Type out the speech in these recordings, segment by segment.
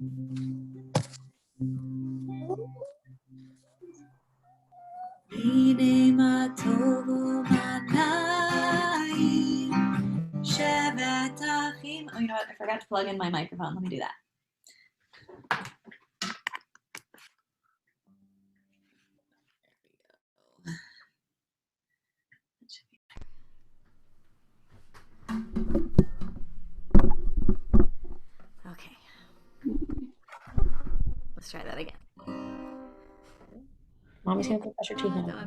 הנה מה טוב ומה נעים, שבת אחים. Oh, you know what? I forgot to plug in my microphone. Let me do that. Okay. Let's try that again. Mommy's gonna go brush her teeth now.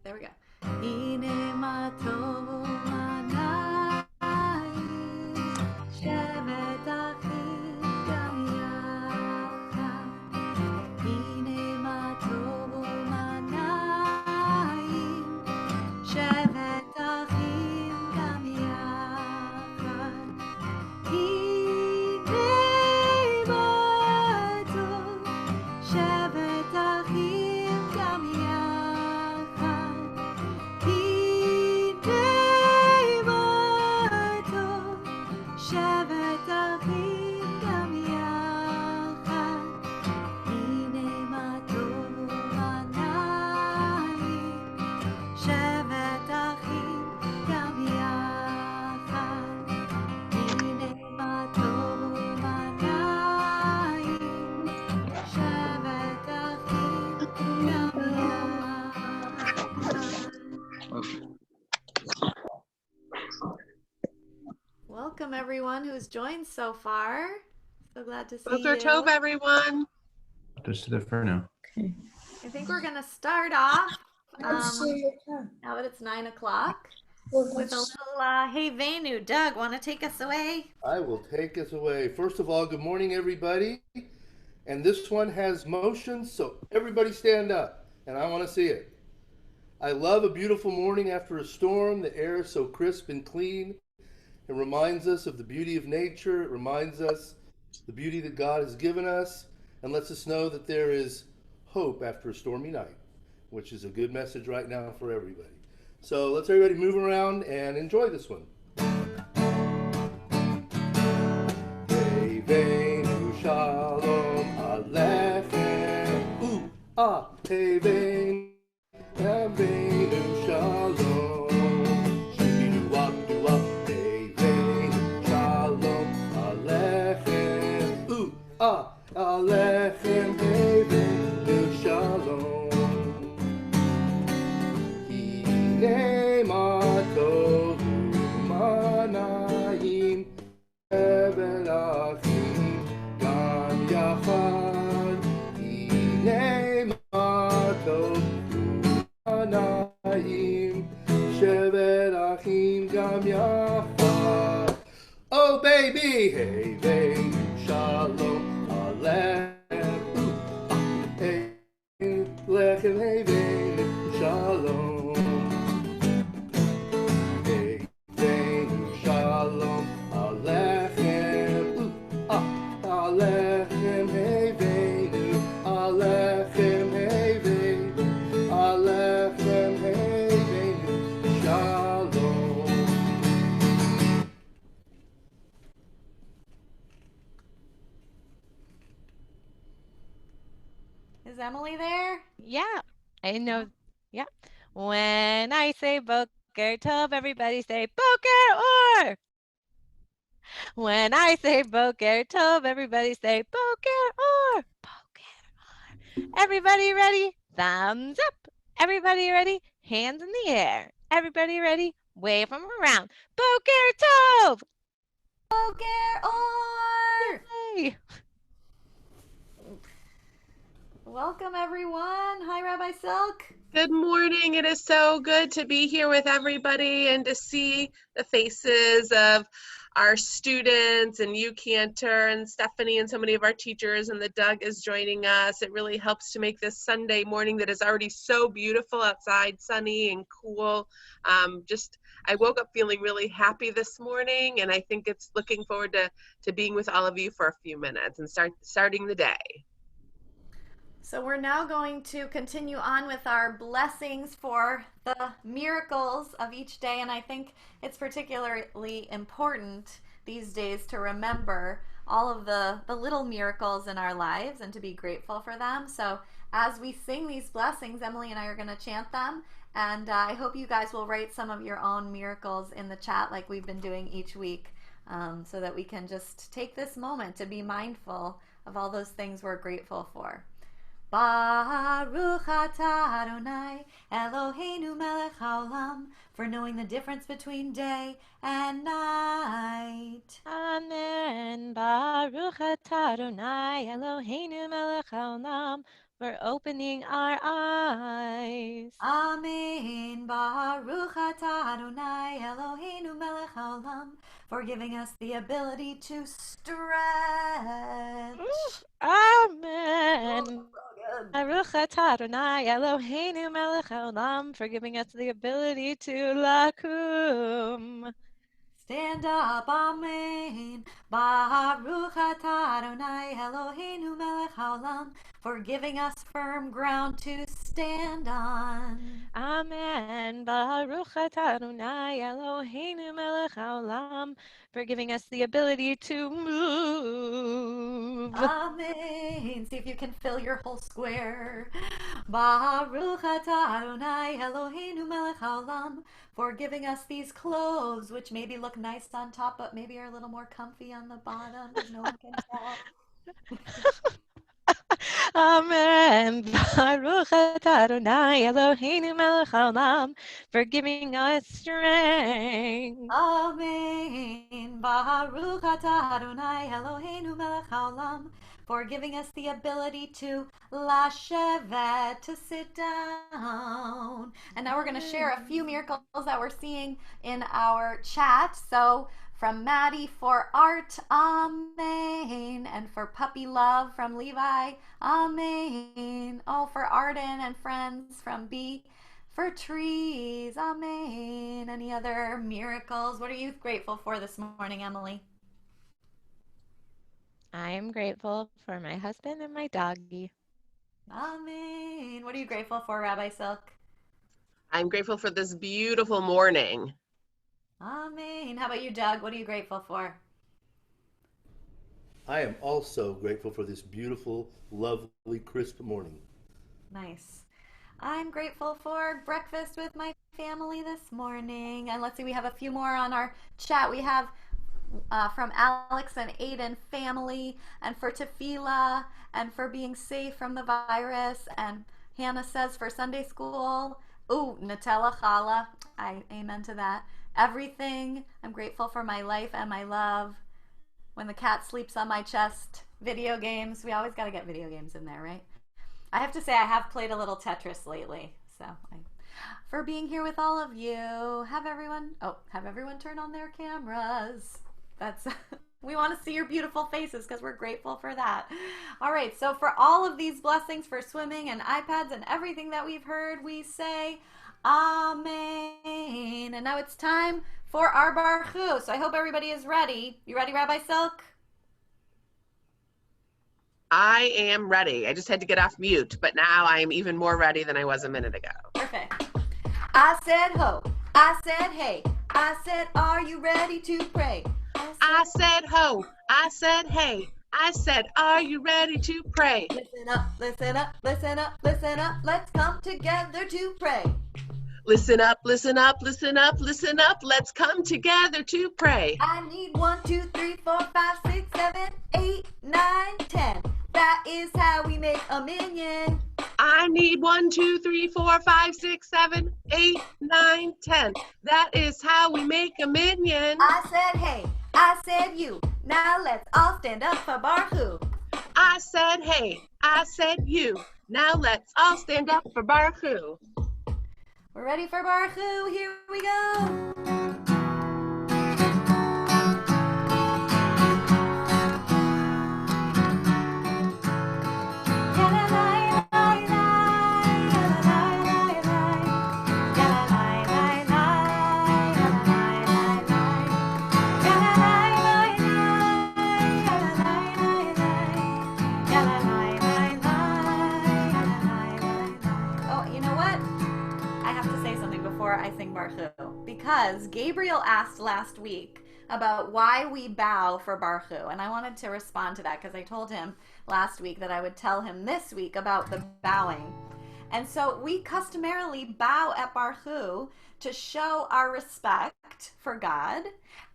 There we go. הנה מה טוב ומה נעים, שבת אחים גם יחד. הנה מה טוב ומה נעים, שבת אחים גם יחד. הנה מה טוב, שבת אחים גם יחד. הנה מה טוב, שבת אחים גם יחד. הנה מה טוב ומה נעים, שבת אחים גם יחד. הנה מה טוב ומה נעים, שבת אחים גם יחד. Welcome everyone who's joined so far. So glad to see Boker you. Tov, everyone. Just to the for now. Okay. I think we're gonna start off now that it's 9 o'clock with a little Hey Venu. Doug, want to take us away? I will take us away. First of all, good morning, everybody. And this one has motion, so everybody stand up, and I want to see it. I love a beautiful morning after a storm. The air is so crisp and clean. It reminds us of the beauty of nature. It reminds us the beauty that God has given us and lets us know that there is hope after a stormy night, which is a good message right now for everybody. So let's everybody move around and enjoy this one. Hey, Venu Shalom Alechem. Ooh, ah, hey, Venu Shalom. Shoo-doo-wop-doo-wop. Hey, Venu Shalom Alechem. Ooh, ah, Alechem. Hey, Venu Shalom. Hine ma tov ma na'im, shevet achim gam yachad. Hine ma tov ma na'im, shevet achim gam yachad. Oh baby, hey Venu Shalom Alechem. Hey Lechem, hey Venu Shalom. Hey Venu Shalom Alechem. Alechem, hey Venu. Alechem, hey Venu. Alechem, hey Venu. Shalom. Is Emily there? Yeah, I know. Yeah. When I say Boker Tov, everybody say Boker Or. When I say Boker Tov, everybody say Boker Or. Boker Or. Everybody ready? Thumbs up. Everybody ready? Hands in the air. Everybody ready? Wave them around. Boker Tov. Boker Or! Yay. Welcome everyone. Hi Rabbi Silk. Good morning. It is so good to be here with everybody and to see the faces of our students and you, Cantor, and Stephanie, and so many of our teachers, and the Doug is joining us. It really helps to make this Sunday morning that is already so beautiful outside, sunny and cool. I woke up feeling really happy this morning, and I think it's looking forward to being with all of you for a few minutes and starting the day. So we're now going to continue on with our blessings for the miracles of each day, and I think it's particularly important these days to remember all of the little miracles in our lives and to be grateful for them. So as we sing these blessings, Emily and I are going to chant them. And I hope you guys will write some of your own miracles in the chat like we've been doing each week, so that we can just take this moment to be mindful of all those things we're grateful for. Baruch atah Adonai Eloheinu melech haolam, for knowing the difference between day and night. Amen. Baruch atah Adonai Eloheinu melech haolam, for opening our eyes. Amen. Baruch atah Adonai Eloheinu melech haolam, for giving us the ability to stretch. Amen. So good. Baruch atah Adonai Eloheinu melech haolam, for giving us the ability to lakum. Stand up, amen. Baruch atah Adonai Eloheinu melech haolam, for giving us firm ground to stand on. Amen. Baruch atah Adonai Eloheinu melech haolam, for giving us the ability to move. Amen. See if you can fill your whole square. Baruch atah Adonai Eloheinu melech haolam, for giving us these clothes, which maybe look nice on top, but maybe are a little more comfy on the bottom, because no one can tell. Amen. Baruch atah Adonai Eloheinu melech haolam, for giving us strength. Amen. Baruch atah Adonai Eloheinu melech haolam, for giving us the ability to lashevet, to sit down. And now we're going to share a few miracles that we're seeing in our chat. So from Maddie for art, amen. And for puppy love from Levi, amen. Oh, for Arden and friends from B, for trees, amen. Any other miracles? What are you grateful for this morning, Emily? I am grateful for my husband and my doggy. Amen. What are you grateful for, Rabbi Silk? I'm grateful for this beautiful morning. Amen. How about you, Doug? What are you grateful for? I am also grateful for this beautiful, lovely, crisp morning. Nice. I'm grateful for breakfast with my family this morning. And let's see, we have a few more on our chat. We have from Alex and Aiden family, and for Tefillah, and for being safe from the virus. And Hannah says for Sunday school, ooh, Nutella challah. I amen to that. Everything. I'm grateful for my life and my love. When the cat sleeps on my chest. Video games. We always got to get video games in there, right? I have to say I have played a little Tetris lately. So for being here with all of you. Have everyone turn on their cameras. That's we want to see your beautiful faces because we're grateful for that. All right, so for all of these blessings, for swimming and iPads and everything that we've heard, we say amen. And now it's time for our Baruch. So I hope everybody is ready. You ready, Rabbi Silk? I am ready. I just had to get off mute, but now I am even more ready than I was a minute ago. Perfect. I said ho, I said hey, I said are you ready to pray? I said ho, I said hey, I said are you ready to pray? Listen up, listen up, listen up, listen up, let's come together to pray. Listen up, listen up, listen up, listen up, let's come together to pray. I need 1, 2, 3, 4, 5, 6, 7, 8, 9, 10. That is how we make a minion. I need 1, 2, 3, 4, 5, 6, 7, 8, 9, 10. That is how we make a minion. I said hey, I said you. Now let's all stand up for Baruch. I said hey, I said you. Now let's all stand up for Baruch. We're ready for Baruch. Here we go. I sing Baruch, because Gabriel asked last week, about why we bow for Baruch Hu. And I wanted to respond to that because I told him last week that I would tell him this week about the bowing. And so we customarily bow at Baruch Hu to show our respect for God.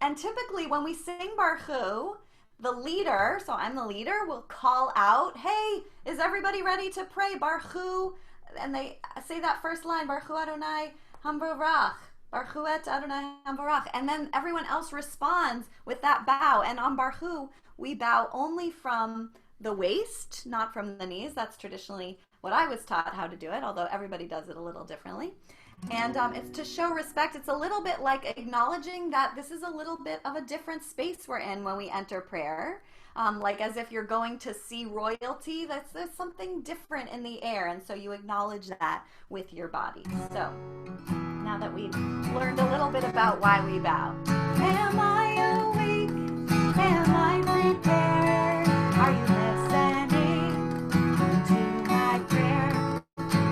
And typically when we sing Baruch Hu, the leader, so I'm the leader, will call out, hey, is everybody ready to pray Baruch Hu? And they say that first line, Baruch Hu Adonai Hamvarach, Baruch Hu et Adonai Hamvarach. And then everyone else responds with that bow. And on Baruch Hu, we bow only from the waist, not from the knees. That's traditionally what I was taught how to do it, although everybody does it a little differently. And it's to show respect. It's a little bit like acknowledging that this is a little bit of a different space we're in when we enter prayer. Like as if you're going to see royalty, there's something different in the air. And so you acknowledge that with your body. So now that we've learned a little bit about why we bow. Am I awake? Am I prepared? Are you listening to my prayer?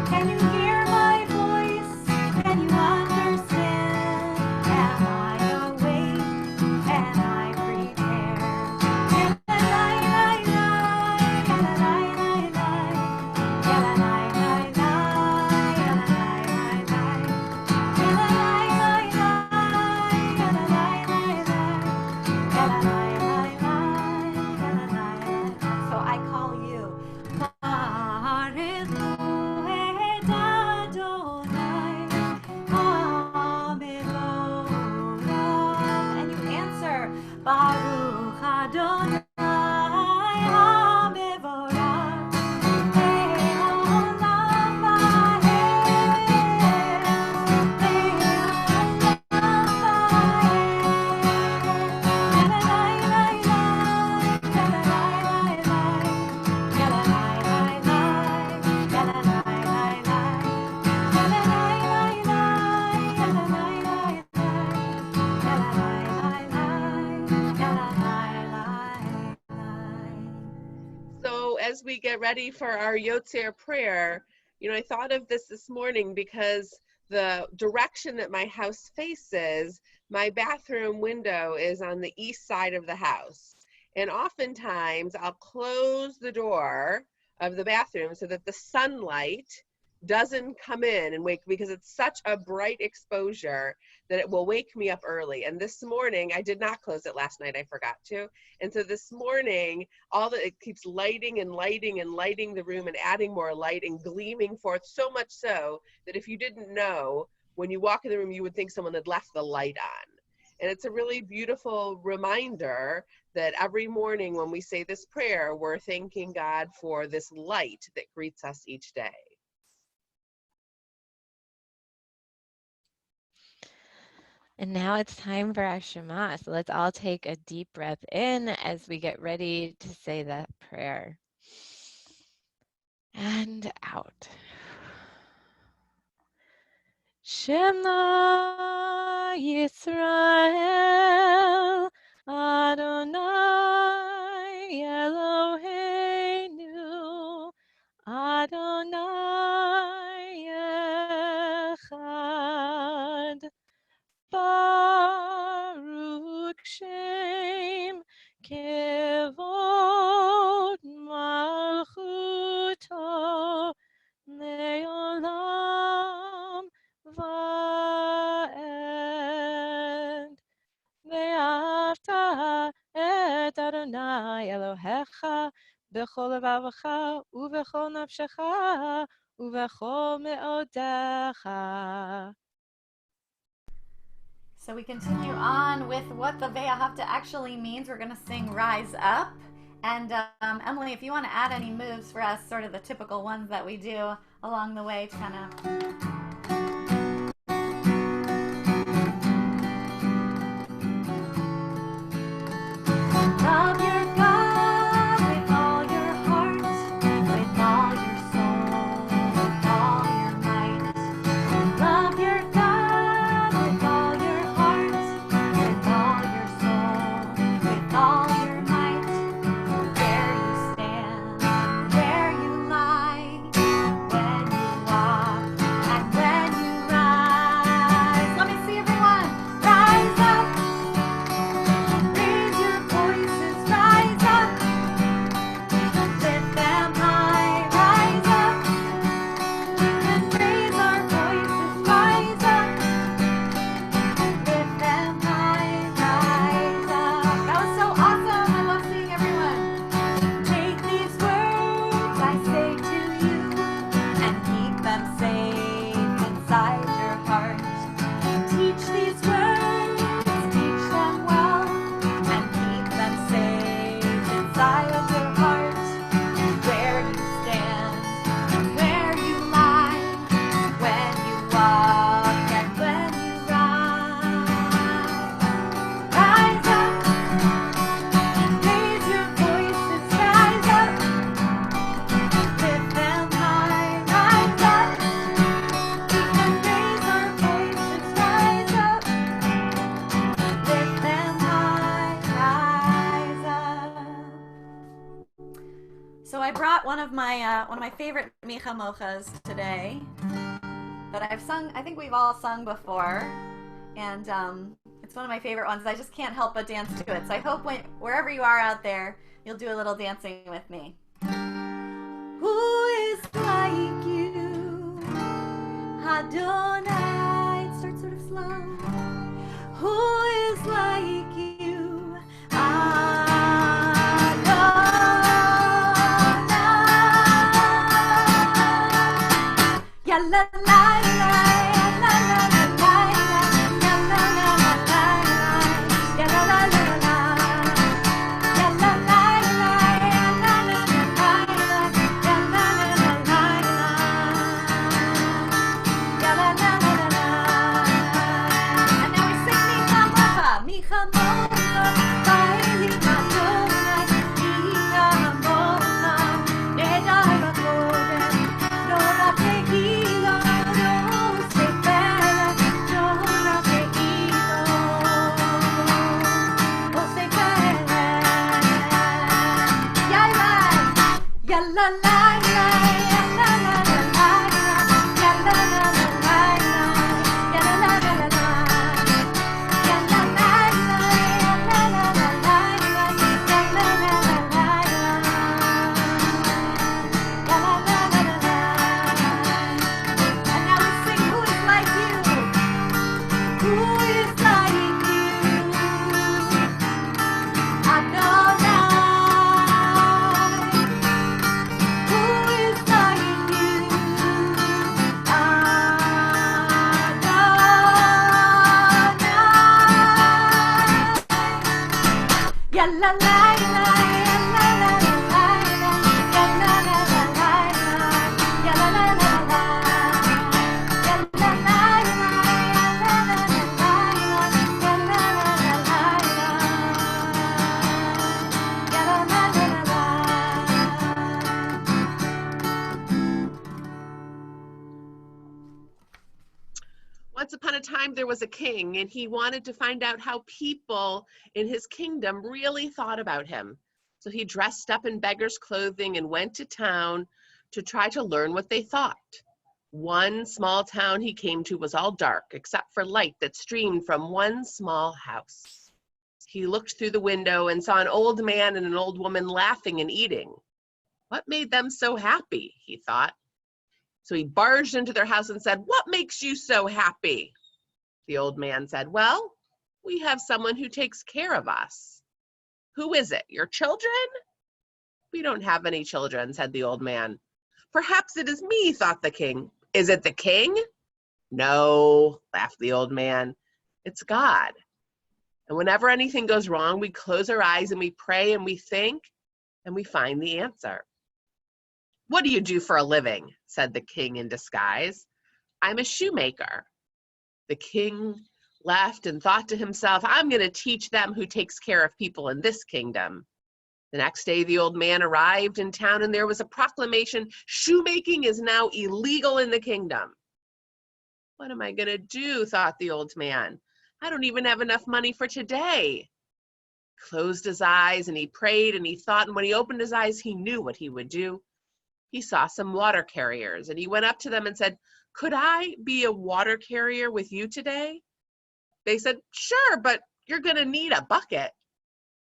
Can you hear my voice? Can you understand? Am I awake? Am I prepared? So I call you. And you answer, Baruch Adonai HaMevorach, Le'olam So as we get ready for our Yotzer prayer, I thought of this morning because the direction that my house faces, my bathroom window is on the east side of the house. And oftentimes I'll close the door of the bathroom so that the sunlight doesn't come in and wake, because it's such a bright exposure that it will wake me up early. And this morning, I did not close it last night, I forgot to. And so this morning, it keeps lighting and lighting and lighting the room and adding more light and gleaming forth, so much so that if you didn't know, when you walk in the room, you would think someone had left the light on. And it's a really beautiful reminder that every morning when we say this prayer, we're thanking God for this light that greets us each day. And now it's time for our Shema. So let's all take a deep breath in as we get ready to say that prayer. And out. Shema Yisrael Adonai Eloheinu Adonai Echad Baruch Shem Kevod Malchuto Leolam Va'ed Ve'afta et Adonai Elohecha B'chol levavecha U'v'chol nafshecha U'v'chol me'odecha. So we continue on with what the Ve'ahavta actually means. We're going to sing Rise Up. And Emily, if you want to add any moves for us, sort of the typical ones that we do along the way to kind of... Love your God with all your heart, with all your soul, with all your might. Love your God with all your heart, with all your soul, with all your might. Where you stand, where you lie, when you walk, and brought one of my favorite Micha Mochas today that I've sung. I think we've all sung before, and it's one of my favorite ones. I just can't help but dance to it. So I hope wherever you are out there, you'll do a little dancing with me. Who is like you, Adonai? It starts sort of slow. Who is like you, Adonai? Ya la la la. Once upon a time, there was a king, and he wanted to find out how people in his kingdom really thought about him. So he dressed up in beggar's clothing and went to town to try to learn what they thought. One small town he came to was all dark, except for light that streamed from one small house. He looked through the window and saw an old man and an old woman laughing and eating. What made them so happy, he thought. So he barged into their house and said, "What makes you so happy?" The old man said, "Well, we have someone who takes care of us." "Who is it? Your children?" "We don't have any children," said the old man. "Perhaps it is me," thought the king. "Is it the king?" "No," laughed the old man. "It's God. And whenever anything goes wrong, we close our eyes and we pray and we think and we find the answer." "What do you do for a living?" said the king in disguise. "I'm a shoemaker." The king laughed and thought to himself, "I'm going to teach them who takes care of people in this kingdom." The next day, the old man arrived in town and there was a proclamation, "Shoemaking is now illegal in the kingdom." "What am I going to do?" thought the old man. "I don't even have enough money for today." He closed his eyes and he prayed and he thought, and when he opened his eyes, he knew what he would do. He saw some water carriers and he went up to them and said, "Could I be a water carrier with you today?" They said, "Sure, but you're going to need a bucket."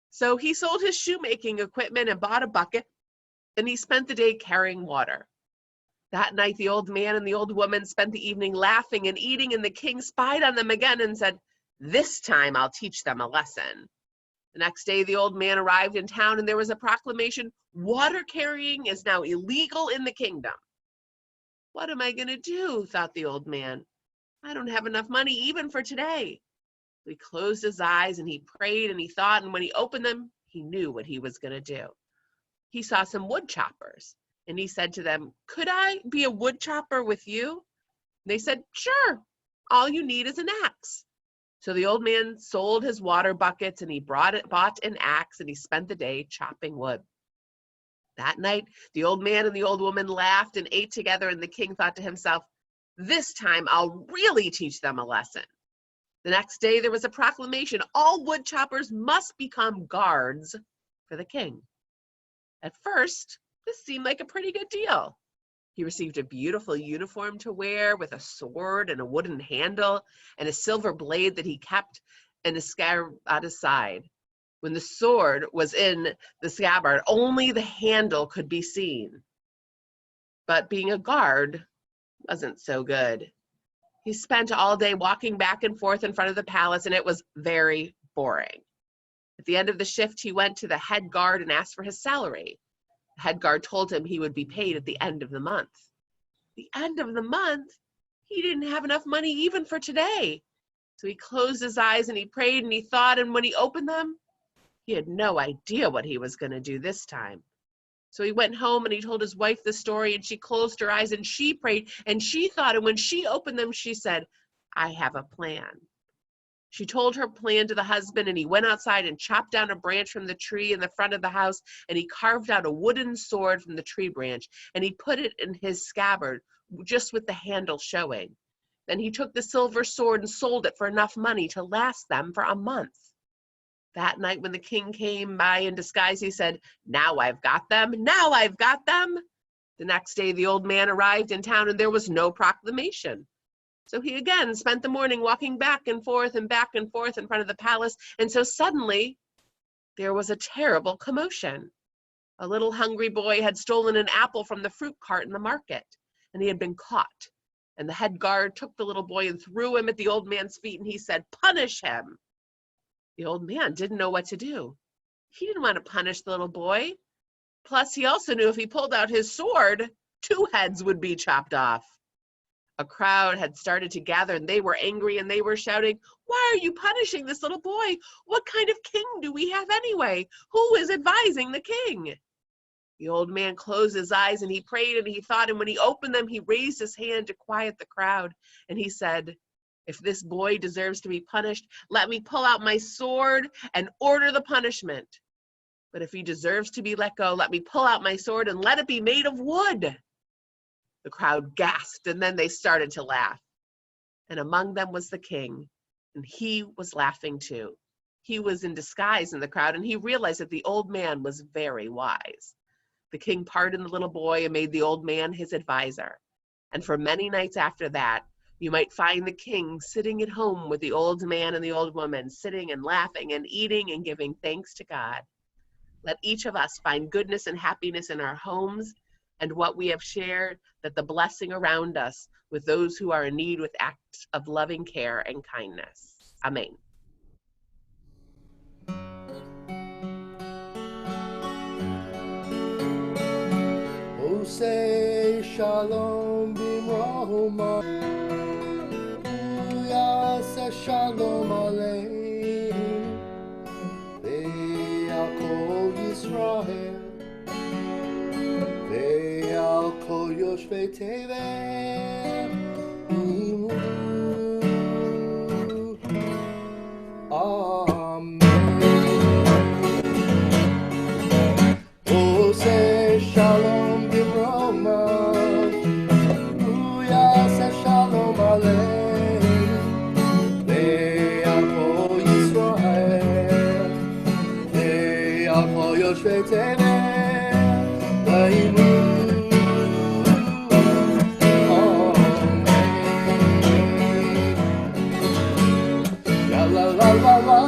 So he sold his shoemaking equipment and bought a bucket, and he spent the day carrying water. That night, the old man and the old woman spent the evening laughing and eating, and the king spied on them again and said, "This time I'll teach them a lesson." The next day, the old man arrived in town and there was a proclamation, "Water carrying is now illegal in the kingdom." "What am I going to do?" thought the old man. "I don't have enough money even for today." He closed his eyes and he prayed and he thought, and when he opened them, he knew what he was going to do. He saw some wood choppers and he said to them, "Could I be a wood chopper with you?" They said, "Sure, all you need is an axe." So the old man sold his water buckets and he bought an axe and he spent the day chopping wood. That night, the old man and the old woman laughed and ate together, and the king thought to himself, "This time I'll really teach them a lesson." The next day, there was a proclamation, "All wood choppers must become guards for the king." At first, This seemed like a pretty good deal. He received a beautiful uniform to wear with a sword and a wooden handle and a silver blade that he kept in a scabbard at his side. When the sword was in the scabbard, only the handle could be seen. But being a guard wasn't so good. He spent all day walking back and forth in front of the palace, and it was very boring. At the end of the shift, he went to the head guard and asked for his salary. The head guard told him he would be paid at the end of the month. The end of the month? He didn't have enough money even for today. So he closed his eyes and he prayed and he thought, and when he opened them, he had no idea what he was going to do this time. So he went home and he told his wife the story, and she closed her eyes and she prayed and she thought, and when she opened them, she said, I have a plan. She told her plan to the husband, and he went outside and chopped down a branch from the tree in the front of the house, and he carved out a wooden sword from the tree branch, and he put it in his scabbard, just with the handle showing. Then he took the silver sword and sold it for enough money to last them for a month. That night when the king came by in disguise, he said, Now I've got them, now I've got them. The next day the old man arrived in town, and there was no proclamation. So he again spent the morning walking back and forth in front of the palace, and so suddenly there was a terrible commotion. A little hungry boy had stolen an apple from the fruit cart in the market, and he had been caught. And the head guard took the little boy and threw him at the old man's feet, and he said, Punish him. The old man didn't know what to do. He didn't want to punish the little boy. Plus, he also knew if he pulled out his sword, 2 heads would be chopped off. A crowd had started to gather, and they were angry, and they were shouting, Why are you punishing this little boy? What kind of king do we have anyway? Who is advising the king? The old man closed his eyes, and he prayed, and he thought, and when he opened them, he raised his hand to quiet the crowd, and he said, If this boy deserves to be punished, let me pull out my sword and order the punishment. But if he deserves to be let go, let me pull out my sword and let it be made of wood. The crowd gasped, and then they started to laugh. And among them was the king, and he was laughing too. He was in disguise in the crowd, and he realized that the old man was very wise. The king pardoned the little boy and made the old man his advisor. And for many nights after that, you might find the king sitting at home with the old man and the old woman, sitting and laughing and eating and giving thanks to God. Let each of us find goodness and happiness in our homes and what we have shared, that the blessing around us with those who are in need with acts of loving care and kindness. Amen. Say shalom bimrahuma, yaseh shalom aleinu, ve'al kol Yisrael, ve'al kol yoshvei tevel, Amen. Oh, say shalom. Shalom Aleinu, ve'al kol Yisrael, ve'al kol yoshvei tevel, v'imnu Amen. Ya la la la la,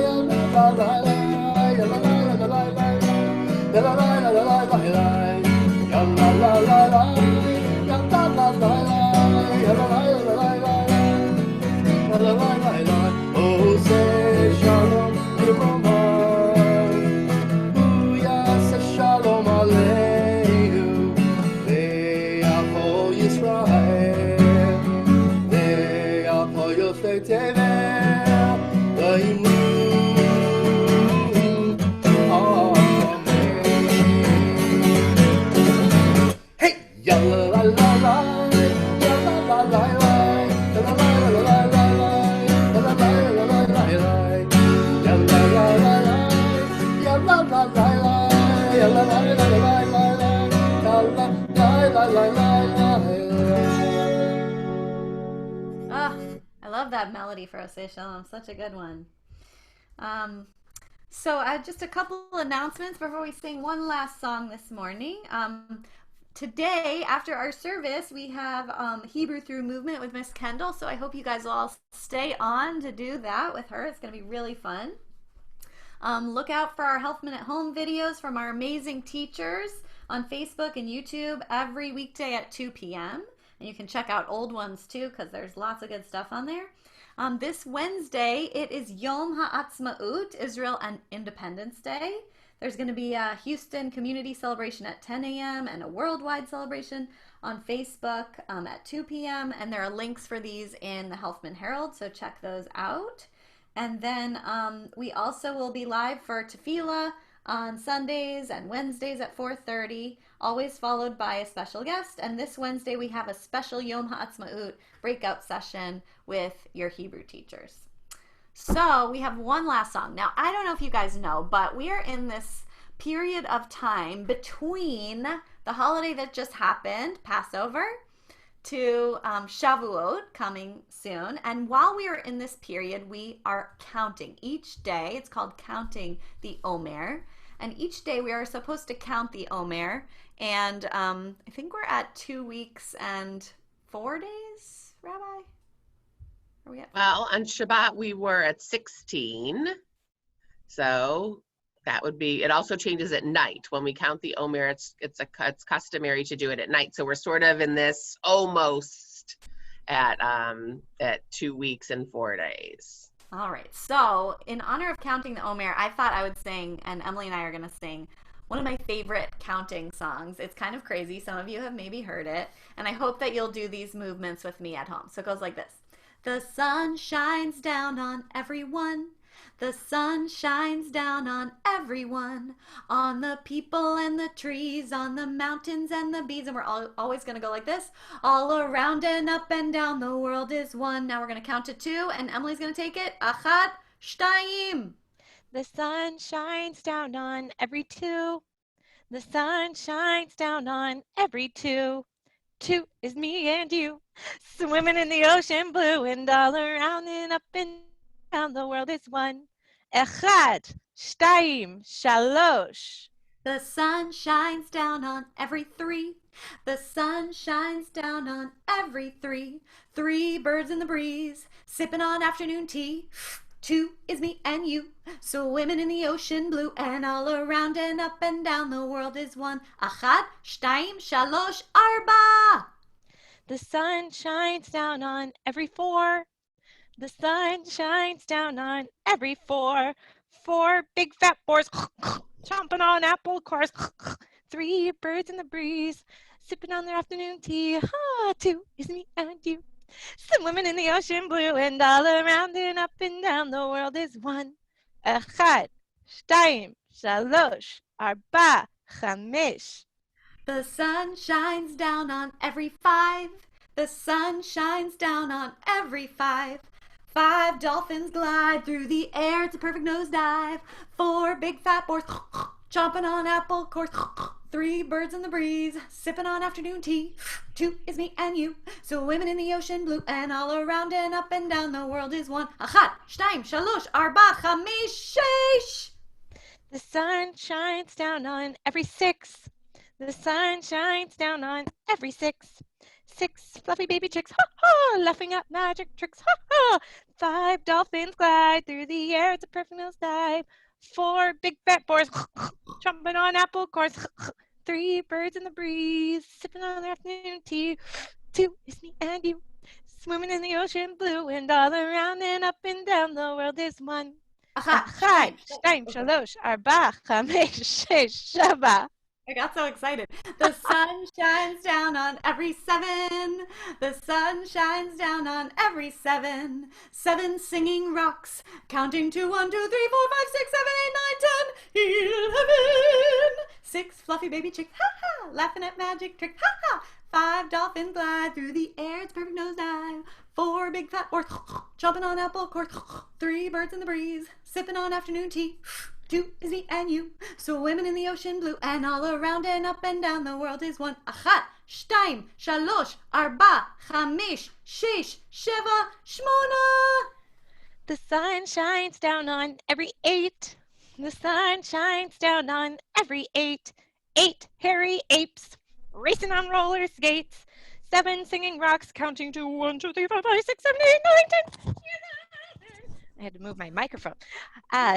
ya la la la la, ya la la la la la, ya la la la la la, ya la la la la. Oh, say shalom Abraham, say shalom aleinu, ve'al kol Yisrael, ve'al kol yoshvei tevel, v'imnu Amen. Hey, ya la la la la. Ah, I love that melody for Osei Shalom. Such a good one. So, just a couple announcements before we sing one last song this morning. Today, after our service, we have Hebrew Through Movement with Miss Kendall. So, I hope you guys will all stay on to do that with her. It's going to be really fun. Look out for our Helfman at Home videos from our amazing teachers on Facebook and YouTube every weekday at 2 p.m. And you can check out old ones too, because there's lots of good stuff on there. This Wednesday, it is Yom HaAtzmaut, Israel and Independence Day. There's going to be a Houston community celebration at 10 a.m. and a worldwide celebration on Facebook at 2 p.m. And there are links for these in the Helfman Herald, so check those out. And then we also will be live for Tefillah on Sundays and Wednesdays at 4:30, always followed by a special guest. And this Wednesday we have a special Yom HaAtzmaut breakout session with your Hebrew teachers. So we have one last song. Now, I don't know if you guys know, but we are in this period of time between the holiday that just happened, Passover, to Shavuot coming soon. And while we are in this period, we are counting each day. It's called counting the Omer. And each day we are supposed to count the Omer. And I think we're at 2 weeks and 4 days, Rabbi? Are we at? Well, on Shabbat, we were at 16. So that would be, it also changes at night. When we count the Omer, it's customary to do it at night. So we're sort of in this almost at 2 weeks and 4 days. All right. So in honor of counting the Omer, I thought I would sing, and Emily and I are going to sing one of my favorite counting songs. It's kind of crazy. Some of you have maybe heard it. And I hope that you'll do these movements with me at home. So it goes like this. The sun shines down on everyone. The sun shines down on everyone, on the people and the trees, on the mountains and the bees. And we're always going to go like this. All around and up and down, the world is one. Now we're going to count to 2, and Emily's going to take it. Achat, shtayim. The sun shines down on every 2. The sun shines down on every 2. 2 is me and you, swimming in the ocean blue, and all around and up and down, the world is one. Echad, shtayim, shalosh. The sun shines down on every 3. The sun shines down on every 3. 3 birds in the breeze, sipping on afternoon tea. 2 is me and you, swimming in the ocean blue, and all around and up and down, the world is one. Achad, shtayim, shalosh, arba. The sun shines down on every 4. The sun shines down on every 4. 4 big fat boars chomping on apple cores. 3 birds in the breeze, sipping on their afternoon tea. 2 is me and you, swimming in the ocean blue, and all around and up and down, the world is one. Echad, shtayim, shalosh, arba, chamesh. The sun shines down on every 5. The sun shines down on every 5. 5 dolphins glide through the air, it's a perfect nosedive. 4 big fat boars chomping on apple cores. 3 birds in the breeze, sipping on afternoon tea. 2 is me and you, swimming in the ocean blue, and all around and up and down, the world is one. Achat, shtayim, shalosh, arba, chamesh, sheish. The sun shines down on every 6. The sun shines down on every 6. 6 fluffy baby chicks, ha ha, laughing at magic tricks, ha ha. 5 dolphins glide through the air, it's a perfect nosedive. 4 big fat boars chomping on apple cores. 3 birds in the breeze, sipping on their afternoon tea. 2 is me and you, swimming in the ocean blue, and all around and up and down, the world is one. Achat, Achad, shtayim, shalosh, arba, chamesh, sheish, shava. I got so excited. The sun shines down on every 7. The sun shines down on every 7. 7 singing rocks, counting to 1, 2, 3, 4, 5, 6, 7, 8, 9, 10. He'll heaven. 6 fluffy baby chicks, ha ha, laughing at magic tricks, ha ha. 5 dolphins glide through the air, it's a perfect nosedive. 4 big fat boars chomping on apple cores. 3 birds in the breeze, sipping on afternoon tea. 2 is me and you, swimming in the ocean blue, and all around and up and down, the world is one. Achat, shtayim, shalosh, arba, chamesh, sheish, sheva, shmona. The sun shines down on every 8. The sun shines down on every eight hairy apes racing on roller skates, 7 singing rocks counting to 1, 2, 3, 4, 5, 6, 7, 8, 9, 10. I had to move my microphone.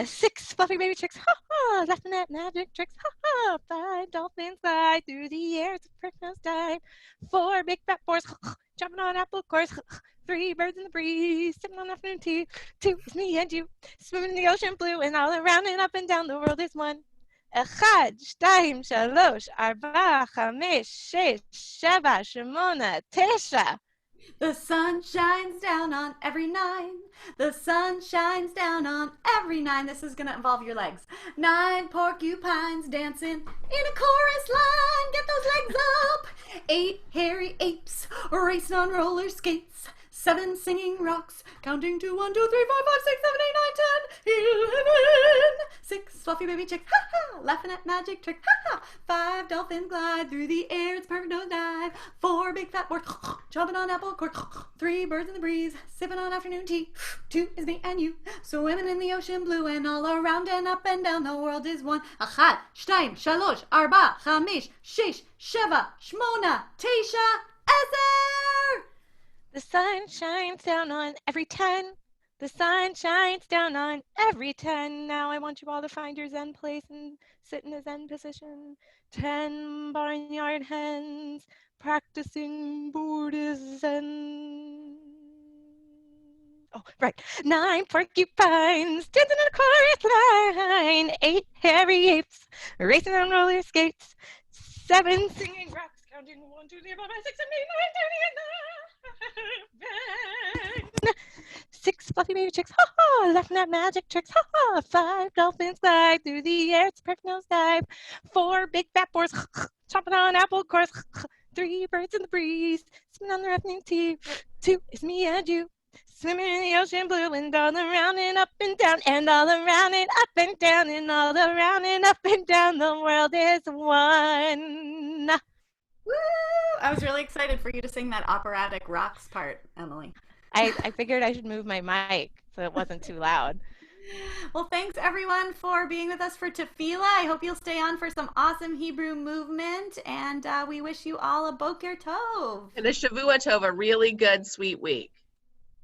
6 fluffy baby chicks, ha ha, laughing at magic tricks, ha ha. 5 dolphins fly through the air, it's a first nose dive. 4 big fat boars, jumping on apple cores. 3 birds in the breeze, sipping on afternoon tea. 2 is me and you, swimming in the ocean blue, and all around and up and down the world is one. 1, 2, 3, 4, 5, 6, 7, 8, 9. The sun shines down on every 9. The sun shines down on every 9. This is going to involve your legs. 9 porcupines dancing in a chorus line. Get those legs up. 8 hairy apes racing on roller skates. 7 singing rocks counting to 1, 2, 3, 4, 5, 6, 7, 8, 9, 10. 11. 6 fluffy baby chicks, ha ha, laughing at magic tricks, ha ha. 5 dolphins glide through the air, it's a perfect nose dive. 4 big fat boars, jumping on apple cores. 3 birds in the breeze, sipping on afternoon tea. 2 is me and you, swimming in the ocean blue, and all around and up and down the world is one. 1, 2, 3, 4, 5, 6, 7, 8, 9, 10. The sun shines down on every 10. The sun shines down on every 10. Now I want you all to find your Zen place and sit in a Zen position. 10 barnyard hens practicing Buddhism. Oh, right. 9 porcupines dancing in a chorus line. 8 hairy apes racing on roller skates. 7 singing rocks counting 1, 2, 3, 4, 5, 6, 7, 8, 9, 10. 6 fluffy baby chicks, ha ha, laughing at magic tricks, ha ha. 5 dolphins glide through the air, it's a perfect nose dive. 4 big fat boars, chomping on apple cores. 3 birds in the breeze, sipping on their afternoon tea. 2 is me and you, swimming in the ocean blue, and all around and up and down, and all around and up and down, and all around and up and down, the world is one. Woo! I was really excited for you to sing that operatic rocks part, Emily. I figured I should move my mic so it wasn't too loud. Well, thanks everyone for being with us for Tefillah. I hope you'll stay on for some awesome Hebrew movement, and we wish you all a Boker Tov. And a Shavua Tov, a really good, sweet week.